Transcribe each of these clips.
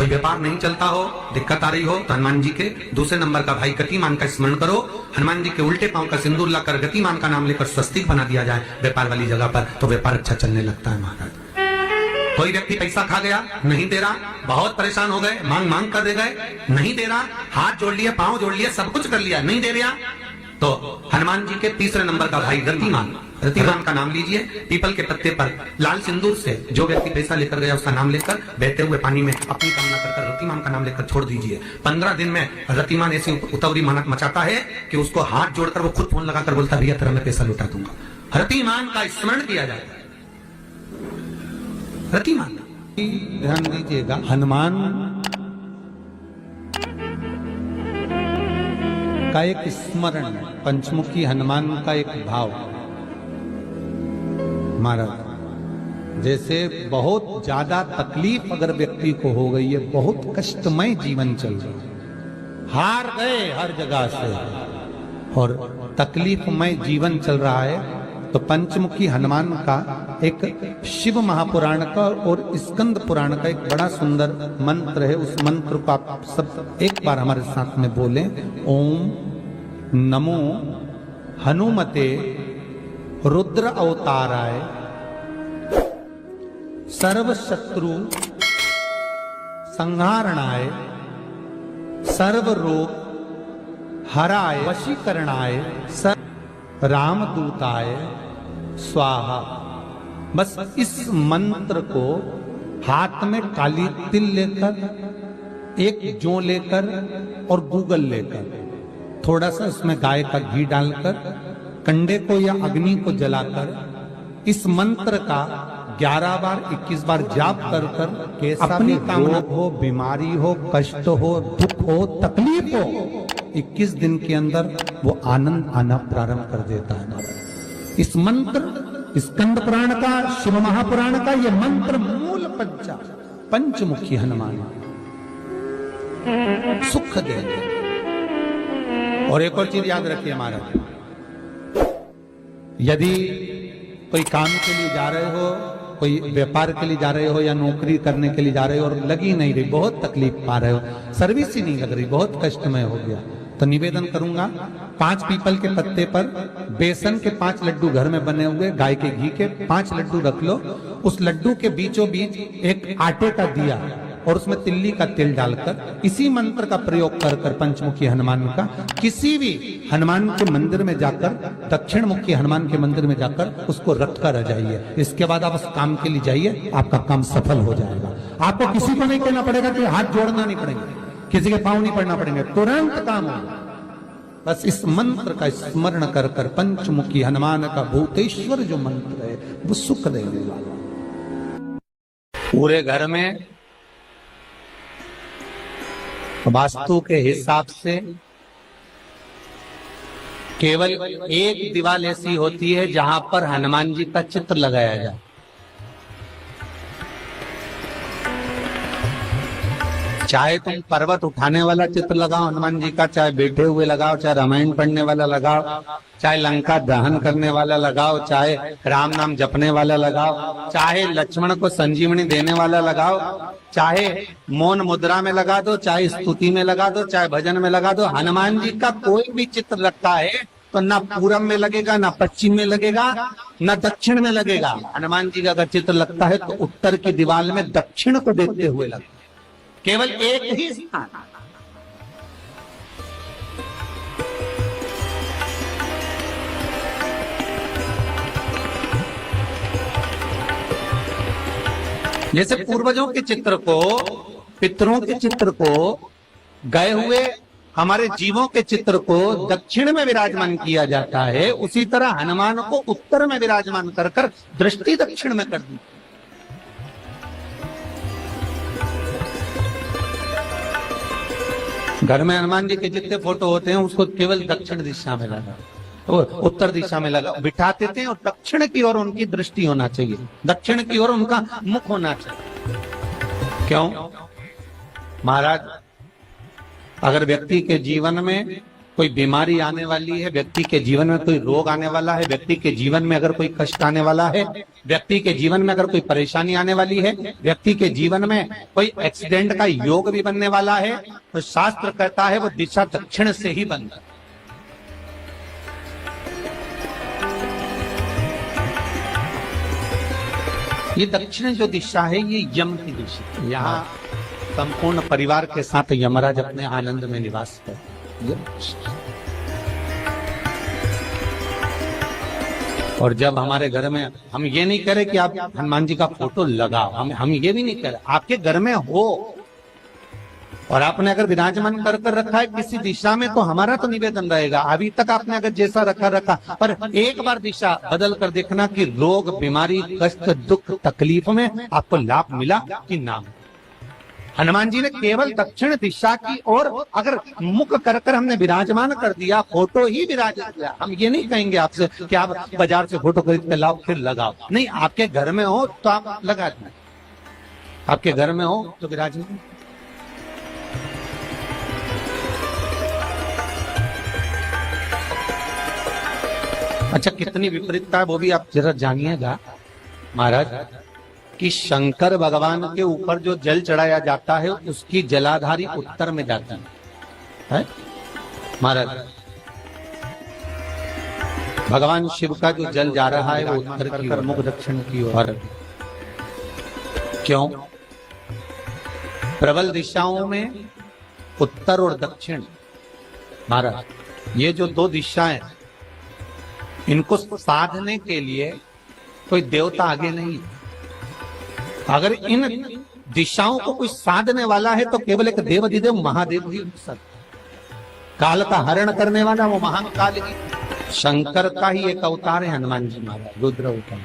कोई व्यापार नहीं चलता हो, दिक्कत आ रही हो, तो हनुमान जी के दूसरे नंबर का भाई गतिमान का स्मरण करो। हनुमान जी के उल्टे पांव का सिंदूर लाकर गतिमान का नाम लेकर स्वस्तिक बना दिया जाए व्यापार वाली जगह पर, तो व्यापार अच्छा चलने लगता है महाराज। कोई व्यक्ति पैसा खा गया, नहीं दे रहा, बहुत परेशान हो गए, मांग मांग कर दे गए, नहीं दे रहा, हाथ जोड़ लिया, पांव जोड़ लिया, सब कुछ कर लिया, नहीं दे रहा, तो हनुमान जी के तीसरे नंबर का भाई रतिमान, रतिमान का नाम लीजिए। पीपल के पत्ते पर लाल सिंदूर से जो व्यक्ति पैसा लेकर गया उसका नाम लेकर बहते हुए पानी में अपनी कामना कर रतिमान का नाम लेकर छोड़ दीजिए। 15 दिन में रतिमान ऐसी उतवरी मचाता है कि उसको हाथ जोड़कर वो खुद फोन लगाकर बोलता भैया तेरा मैं पैसा लौटा दूंगा। रतिमान का स्मरण किया जाता है। रतिमान ध्यान दीजिएगा, हनुमान का एक स्मरण, पंचमुखी हनुमान का एक भाव। महाराज जैसे बहुत ज्यादा तकलीफ अगर व्यक्ति को हो गई है, बहुत कष्टमय जीवन चल रहा है, हार गए हर जगह से और तकलीफमय जीवन चल रहा है, तो पंचमुखी हनुमान का एक शिव महापुराण का और स्कंद पुराण का एक बड़ा सुंदर मंत्र है। उस मंत्र को आप सब एक बार हमारे साथ में बोलें। ओम नमो हनुमते रुद्र अवताराय सर्व शत्रु संहारणाय सर्व रोग हराय वशीकरणाय रामदूताय स्वाहा। बस इस मंत्र को हाथ में काली तिल लेकर, एक जौ लेकर और गूगल लेकर, थोड़ा सा उसमें गाय का घी डालकर, कंडे को या अग्नि को जलाकर इस मंत्र का 11 बार 21 बार जाप कर कर अपनी कामना हो, बीमारी हो, कष्ट हो, दुख हो, तकलीफ हो, 21 दिन के अंदर वो आनंद आना प्रारंभ कर देता है। इस मंत्र स्कंद पुराण का, शिव महापुराण का ये मंत्र मूल पंचमुखी हनुमान सुख देंगे। और एक और चीज याद रखिए महाराज, यदि कोई काम के लिए जा रहे हो, कोई व्यापार के लिए जा रहे हो या नौकरी करने के लिए जा रहे हो और लगी नहीं रही, बहुत तकलीफ पा रहे हो, सर्विस ही नहीं लग रही, बहुत कष्टमय हो गया, तो निवेदन करूंगा 5 पीपल के पत्ते पर बेसन के 5 लड्डू घर में बने हुए, गाय के घी के 5 लड्डू रख लो। उस लड्डू के बीचों बीच एक आटे का दिया और उसमें तिल्ली का तेल डालकर इसी मंत्र का प्रयोग कर कर पंचमुखी हनुमान का किसी भी हनुमान के मंदिर में जाकर, दक्षिण मुखी हनुमान के मंदिर में जाकर उसको रख कर आ जाइए। इसके बाद आप उस काम के लिए जाइए, आपका काम सफल हो जाएगा। आपको किसी को नहीं कहना पड़ेगा कि हाथ जोड़ना नहीं पड़ेगा, किसी के पांव नहीं पड़ना पड़ेंगे, तुरंत काम होगा। बस इस मंत्र का स्मरण कर कर पंचमुखी हनुमान का भूतेश्वर जो मंत्र है वो सुख देने वाला। पूरे घर में वास्तु के हिसाब से केवल एक दीवार ऐसी होती है जहां पर हनुमान जी का चित्र लगाया जाए। चाहे तुम पर्वत उठाने वाला चित्र लगाओ हनुमान जी का, चाहे बैठे हुए लगाओ, चाहे रामायण पढ़ने वाला लगाओ, चाहे लंका दहन करने वाला लगाओ, चाहे राम नाम जपने वाला लगाओ, चाहे लक्ष्मण को संजीवनी देने वाला लगाओ, चाहे मौन मुद्रा में लगा दो, चाहे स्तुति में लगा दो, चाहे भजन में लगा दो। हनुमान जी का कोई भी चित्र लगता है तो ना पूरब में लगेगा, ना पश्चिम में लगेगा, ना दक्षिण में लगेगा। हनुमान जी का अगर चित्र लगता है तो उत्तर की दीवार में दक्षिण को देखते हुए लगता है, केवल एक ही स्थान। जैसे पूर्वजों के चित्र को, पितरों के चित्र को, गए हुए हमारे जीवों के चित्र को दक्षिण में विराजमान किया जाता है, उसी तरह हनुमान को उत्तर में विराजमान कर कर दृष्टि दक्षिण में कर दी। घर में हनुमान जी के जितने फोटो होते हैं उसको केवल दक्षिण दिशा में लगा और उत्तर दिशा में लगा बिठाते थे, और दक्षिण की ओर उनकी दृष्टि होना चाहिए, दक्षिण की ओर उनका मुख होना चाहिए। क्यों महाराज? अगर व्यक्ति के जीवन में कोई बीमारी आने वाली है, व्यक्ति के जीवन में कोई रोग आने वाला है, व्यक्ति के जीवन में अगर कोई कष्ट आने वाला है, व्यक्ति के जीवन में अगर कोई परेशानी आने वाली है, व्यक्ति के जीवन में कोई एक्सीडेंट का योग भी बनने वाला है, तो शास्त्र कहता है वो दिशा दक्षिण से ही बनता है। ये दक्षिण जो दिशा है ये यम की दिशा, यहाँ संपूर्ण परिवार के साथ यमराज अपने आनंद में निवास करते। और जब हमारे घर में, हम ये नहीं कह रहे कि आप हनुमान जी का फोटो लगाओ, हम ये भी नहीं कह रहे, आपके घर में हो और आपने अगर विराजमान कर रखा है किसी दिशा में, तो हमारा तो निवेदन रहेगा, अभी तक आपने अगर जैसा रखा, पर एक बार दिशा बदल कर देखना कि रोग, बीमारी, कष्ट, दुख, तकलीफ में आपको लाभ मिला कि ना। हनुमान जी ने केवल दक्षिण दिशा की ओर अगर मुख कर हमने विराजमान कर दिया, फोटो ही विराजित किया। हम ये नहीं कहेंगे आपसे कि आप बाजार से फोटो खरीद के लाओ फिर लगाओ, नहीं, आपके घर में हो तो आप लगा दें, आपके घर में हो तो विराजमान। अच्छा, कितनी विपरीतता है वो भी आप जरा जानिएगा महाराज, कि शंकर भगवान के ऊपर जो जल चढ़ाया जाता है उसकी जलाधारी उत्तर में जाती है महाराज। भगवान शिव का जो जल जा रहा है वो उत्तर की ओर, मुख दक्षिण की ओर। क्यों? प्रबल दिशाओं में उत्तर और दक्षिण महाराज, ये जो दो दिशाएं, इनको साधने के लिए कोई देवता आगे नहीं। अगर इन दिशाओं को कोई साधने वाला है तो केवल एक देवाधिदेव महादेव ही हो सकता। काल का हरण करने वाला वो महान काल ही, शंकर का ही एक अवतार है हनुमान जी महाराज, रुद्र अवतार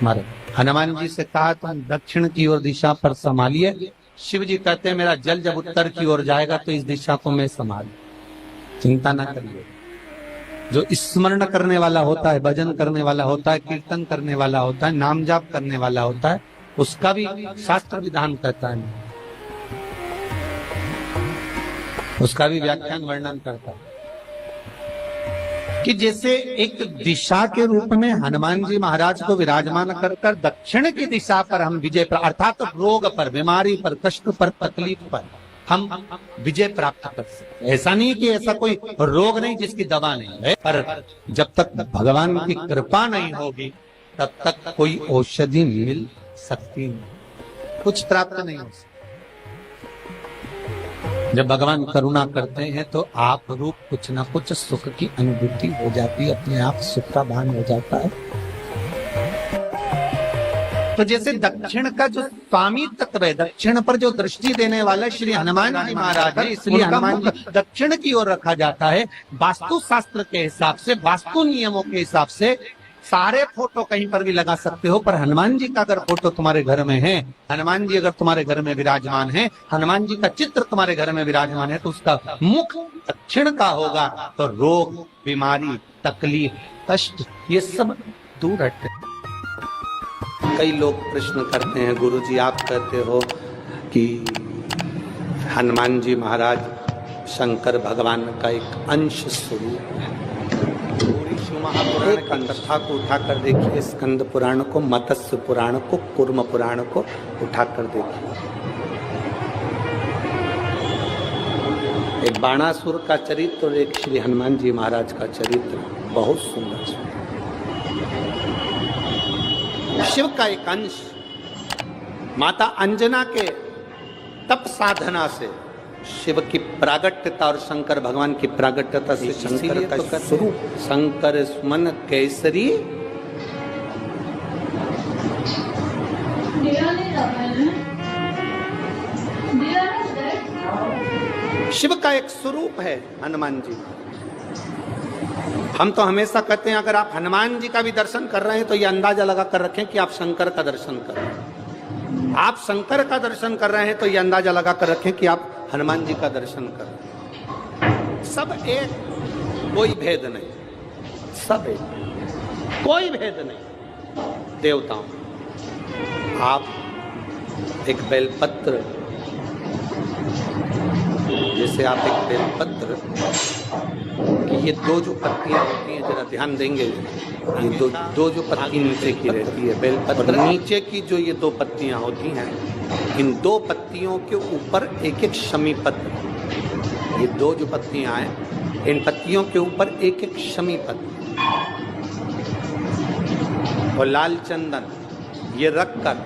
महाराज। हनुमान जी से कहा तुम दक्षिण की ओर दिशा पर संभालिए, शिव जी कहते हैं मेरा जल जब उत्तर की ओर जाएगा तो इस दिशा को मैं संभाल, चिंता ना करिए। जो स्मरण करने वाला होता है, भजन करने वाला होता है, कीर्तन करने वाला होता है, नाम जाप करने वाला होता है, उसका भी शास्त्र विधान करता है, उसका भी व्याख्यान वर्णन करता है कि जैसे एक दिशा के रूप में हनुमान जी महाराज को विराजमान कर दक्षिण की दिशा पर हम विजय, अर्थात रोग पर, बीमारी पर, कष्ट पर, तकलीफ पर हम विजय प्राप्त कर सकते। ऐसा नहीं कि ऐसा कोई रोग नहीं जिसकी दवा नहीं है, पर जब तक भगवान की कृपा नहीं होगी तब तक कोई औषधि मिल सकती नहीं, कुछ प्राप्त नहीं हो सकता। जब भगवान करुणा करते हैं तो आप रूप कुछ ना कुछ सुख की अनुभूति हो जाती है, अपने आप सुख का भान हो जाता है। तो जैसे दक्षिण का जो स्वामी तत्व है, दक्षिण पर जो दृष्टि देने वाला श्री हनुमान जी महाराज है, इसलिए हनुमान जी दक्षिण की ओर रखा जाता है। वास्तु शास्त्र के हिसाब से, वास्तु नियमों के हिसाब से सारे फोटो कहीं पर भी लगा सकते हो, पर हनुमान जी का अगर फोटो तुम्हारे घर में है, हनुमान जी अगर तुम्हारे घर में विराजमान है, हनुमान जी का चित्र तुम्हारे घर में विराजमान है, तो उसका मुख दक्षिण का होगा, तो रोग, बीमारी, तकलीफ, कष्ट ये सब दूर हटते। कई लोग प्रश्न करते हैं, गुरुजी आप कहते हो कि हनुमान जी महाराज शंकर भगवान का एक अंश स्वरूप है। महापुराण की कथा को उठाकर देखिए, स्कंद पुराण को, मत्स्य पुराण को, कूर्म पुराण को उठाकर देखिए। एक बाणासुर का चरित्र और एक श्री हनुमान जी महाराज का चरित्र बहुत सुंदर। शिव का एक अंश माता अंजना के तप साधना से शिव की प्रागट्यता और शंकर भगवान की प्रागट्यता से शंकर का स्वरूप, शंकर सुमन केसरी। शिव का एक स्वरूप है हनुमान जी। हम तो हमेशा कहते हैं अगर आप हनुमान जी का भी दर्शन कर रहे हैं तो ये अंदाजा लगा कर रखें कि आप शंकर का दर्शन कर रहे हैं। आप शंकर का दर्शन कर रहे हैं तो ये अंदाजा लगा कर रखें कि आप हनुमान जी का दर्शन कर रहे हैं। सब एक, कोई भेद नहीं, सब एक, कोई भेद नहीं। देवताओं, आप एक बेलपत्र जैसे आप एक बेलपत्र कि ये दो जो पत्तियां होती हैं, जरा ध्यान देंगे, ये दो जो पत्ती नीचे की रहती है बेलपत्र, नीचे की जो ये दो पत्तियां होती हैं, इन दो पत्तियों के ऊपर एक एक शमी पत्र, ये दो जो पत्तियां हैं इन पत्तियों के ऊपर एक एक शमी पत्र और लाल चंदन ये रखकर